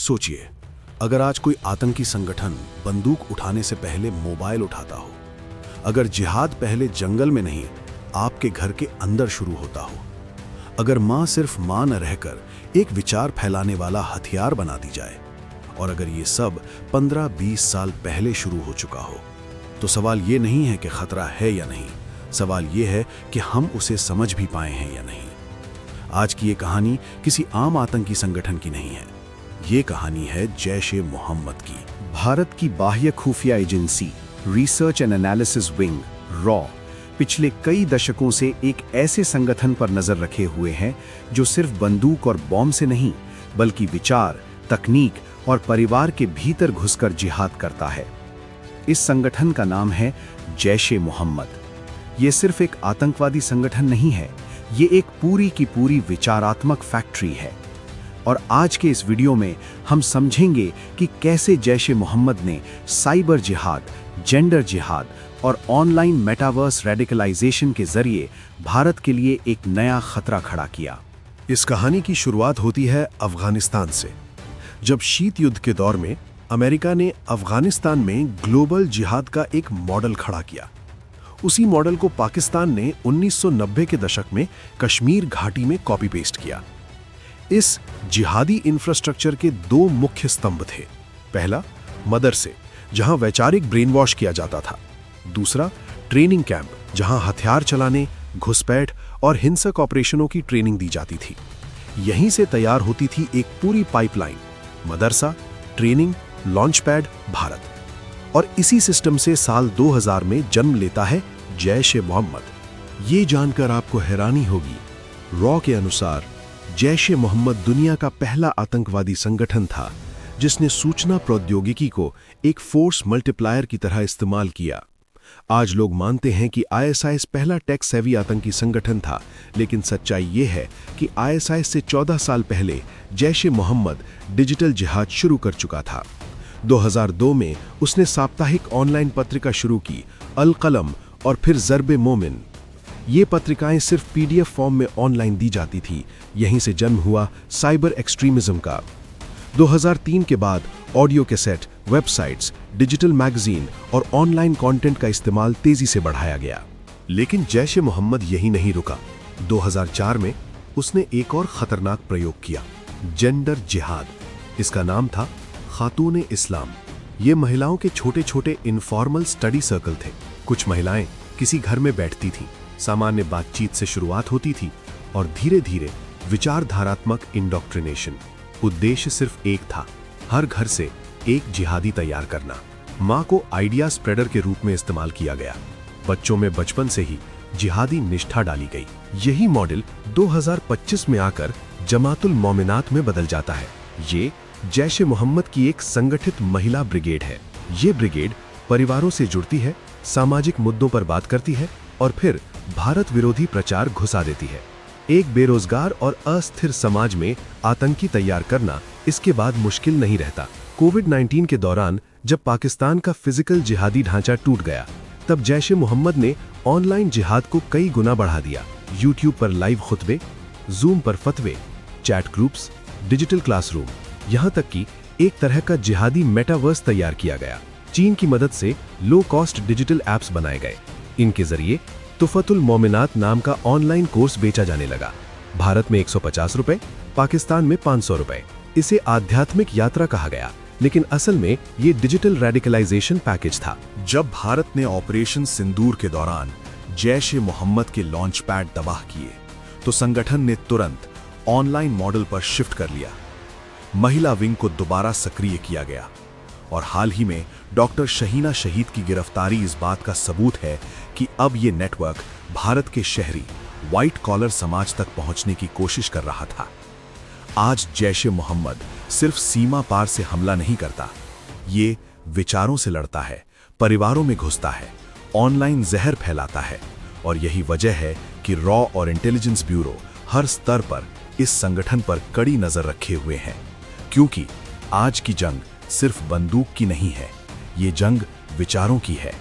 सोचिए, अगर आज कोई आतंकी संगठन बंदूक उठाने से पहले मोबाइल उठाता हो, अगर जिहाद पहले जंगल में नहीं आपके घर के अंदर शुरू होता हो, अगर माँ सिर्फ माँ न रहकर एक विचार फैलाने वाला हथियार बना दी जाए, और अगर ये सब 15-20 साल पहले शुरू हो चुका हो, तो सवाल ये नहीं है कि खतरा है या नहीं, सवाल ये है कि हम उसे समझ भी पाए हैं या नहीं। आज की ये कहानी किसी आम आतंकी संगठन की नहीं है, ये कहानी है जैश-ए-मोहम्मद की। भारत की बाह्य खुफिया agency research and analysis wing raw पिछले कई दशकों से एक ऐसे संगठन पर नजर रखे हुए हैं जो सिर्फ बंदूक और बॉम्ब से नहीं बल्कि विचार, तकनीक और परिवार के भीतर घुसकर जिहाद करता है। इस संगठन का नाम है जैश-ए-मोहम्मद। ये सिर्फ एक आतंकवादी संगठन नहीं है, ये एक पूरी की पूरी विचारात्मक फैक्ट्री है। और आज के इस वीडियो में हम समझेंगे कि कैसे जैश-ए-मोहम्मद ने साइबर जिहाद, जेंडर जिहाद और ऑनलाइन मेटावर्स रेडिकलाइजेशन के जरिए भारत के लिए एक नया खतरा खड़ा किया। इस कहानी की शुरुआत होती है अफगानिस्तान से, जब शीत युद्ध के दौर में अमेरिका ने अफगानिस्तान में ग्लोबल जिहाद का एक मॉडल खड़ा किया। उसी मॉडल को पाकिस्तान ने 1990 के दशक में कश्मीर घाटी में कॉपी पेस्ट किया। इस जिहादी इंफ्रास्ट्रक्चर के दो मुख्य स्तंभ थे। पहला, मदरसे, जहां वैचारिक ब्रेन वॉश किया जाता था। दूसरा, ट्रेनिंग कैंप, जहां हथियार चलाने, घुसपैठ और हिंसक ऑपरेशनों की ट्रेनिंग दी जाती थी। यहीं से तैयार होती थी एक पूरी पाइपलाइन: मदरसा, ट्रेनिंग, लॉन्च पैड, भारत। और इसी सिस्टम से साल 2000 में जन्म लेता है जैश-ए-मोहम्मद। ये जानकर आपको हैरानी होगी, रॉ के अनुसार जैश-ए-मोहम्मद दुनिया का पहला आतंकवादी संगठन था जिसने सूचना प्रौद्योगिकी को एक फोर्स मल्टीप्लायर की तरह इस्तेमाल किया। आज लोग मानते हैं कि आईएसआईएस पहला टेक सेवी आतंकी संगठन था, लेकिन सच्चाई ये है कि आईएसआईएस से 14 साल पहले जैश-ए-मोहम्मद डिजिटल जिहाद शुरू कर चुका था। 2002 में उसने साप्ताहिक ऑनलाइन पत्रिका शुरू की, अल कलम और फिर ज़र्ब-ए-मोमिन। ये पत्रिकाएं सिर्फ पीडीएफ फॉर्म में ऑनलाइन दी जाती थी। यहीं से जन्म हुआ साइबर एक्सट्रीमिज्म का। 2003 के बाद audio cassette, websites, digital magazine और ऑनलाइन कंटेंट का इस्तेमाल तेजी से बढ़ाया गया। लेकिन जैश-ए-मोहम्मद यही नहीं रुका। 2004 में उसने एक और खतरनाक प्रयोग किया, जेंडर जिहाद। इसका नाम था खातून-ए-इस्लाम। ये महिलाओं के छोटे छोटे इनफॉर्मल स्टडी सर्कल थे। कुछ महिलाएं किसी घर में बैठती थीं, सामान्य बातचीत से शुरुआत होती थी और धीरे धीरे विचारधारात्मक इंडोक्ट्रिनेशन। उद्देश्य सिर्फ एक था, हर घर से एक जिहादी तैयार करना। माँ को आइडिया स्प्रेडर के रूप में इस्तेमाल किया गया। बच्चों में बचपन से ही जिहादी निष्ठा डाली गई। यही मॉडल 2025 में आकर जमातुल मोमिनात में बदल जाता है। ये जैश-ए-मोहम्मद की एक संगठित महिला ब्रिगेड है। ये ब्रिगेड परिवारों से जुड़ती है, सामाजिक मुद्दों पर बात करती है और फिर भारत विरोधी प्रचार घुसा देती है। एक बेरोजगार और अस्थिर समाज में आतंकी तैयार करना इसके बाद मुश्किल नहीं रहता। कोविड-19 के दौरान जब पाकिस्तान का फिजिकल जिहादी ढांचा टूट गया, तब जैश-ए-मोहम्मद ने ऑनलाइन जिहाद को कई गुना बढ़ा दिया। यूट्यूब पर लाइव खुतबे, जूम पर फतवे, चैट ग्रुप्स, डिजिटल क्लासरूम, यहाँ तक कि एक तरह का जिहादी मेटावर्स तैयार किया गया। चीन की मदद से लो कॉस्ट डिजिटल एप्स बनाए गए। इनके जरिए तुफतुल मोमिनात नाम का ऑनलाइन कोर्स बेचा जाने लगा। भारत में 150 रुपए, पाकिस्तान में 500 रुपए। इसे आध्यात्मिक यात्रा कहा गया, लेकिन असल में ये डिजिटल रेडिकलाइजेशन पैकेज था। जब भारत ने ऑपरेशन सिंदूर के दौरान जैश-ए-मोहम्मद के लॉन्च पैड तबाह किए, तो संगठन ने तुरंत ऑनलाइन मॉडल पर शिफ्ट कर लिया। महिला विंग को दोबारा सक्रिय किया गया और हाल ही में डॉक्टर शहीना शहीद की गिरफ्तारी इस बात का सबूत है कि अब ये नेटवर्क भारत के शहरी व्हाइट कॉलर समाज तक पहुंचने की कोशिश कर रहा था। आज जैश-ए-मोहम्मद सिर्फ सीमा पार से हमला नहीं करता, ये विचारों से लड़ता है, परिवारों में घुसता है, ऑनलाइन जहर फैलाता है। और यही वजह है कि रॉ और इंटेलिजेंस ब्यूरो हर स्तर पर इस संगठन पर कड़ी नजर रखे हुए हैं, क्योंकि आज की जंग सिर्फ बंदूक की नहीं है, ये जंग विचारों की है।